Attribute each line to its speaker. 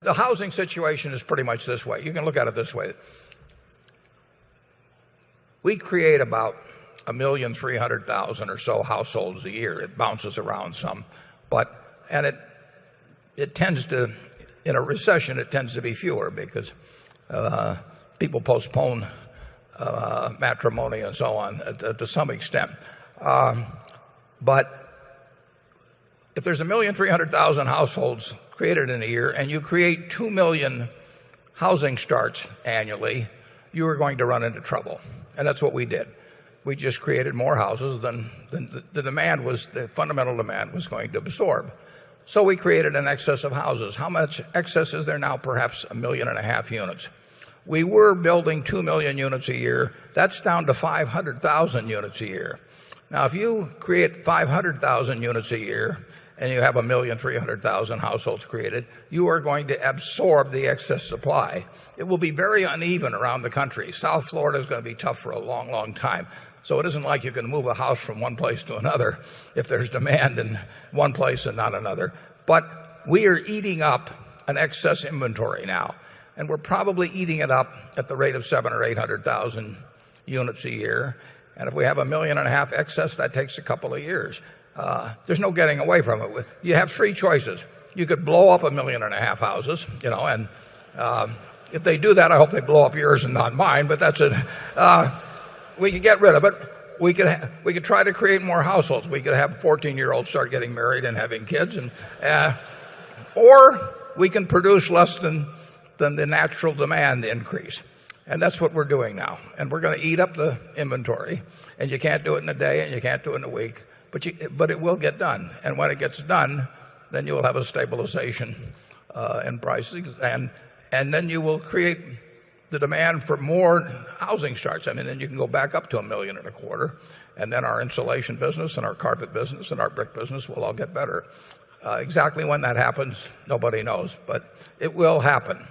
Speaker 1: The housing situation is pretty much this way. You can look at it this way. We create about 1,300,000 or so households a year. It bounces around some, and it tends to, in a recession, it tends to be fewer because people postpone matrimony and so on to some extent. But if there's 1,300,000 households created in a year and you create 2 million housing starts annually, you are going to run into trouble. And that's what we did. We just created more houses than the fundamental demand was going to absorb. So we created an excess of houses. How much excess is there now? Perhaps 1.5 million units. We were building 2 million units a year. That's down to 500,000 units a year. Now, if you create 500,000 units a year and you have 1,300,000 households created, you are going to absorb the excess supply. It will be very uneven around the country. South Florida is going to be tough for a long, long time. So it isn't like you can move a house from one place to another if there's demand in one place and not another. But we are eating up an excess inventory now, and we're probably eating it up at the rate of 700,000 or 800,000 units a year. And if we have 1.5 million excess, that takes a couple of years. There's no getting away from it. You have three choices. You could blow up 1.5 million houses, and if they do that, I hope they blow up yours and not mine, but that's it. We could get rid of it. We could try to create more households. We could have 14-year-olds start getting married and having kids, or we can produce less than the natural demand increase. And that's what we're doing now. And we're going to eat up the inventory. And you can't do it in a day and you can't do it in a week. But it will get done. And when it gets done, then you will have a stabilization in prices. And then you will create the demand for more housing starts. I mean, then you can go back up to 1.25 million. And then our insulation business and our carpet business and our brick business will all get better. Exactly when that happens, nobody knows. But it will happen.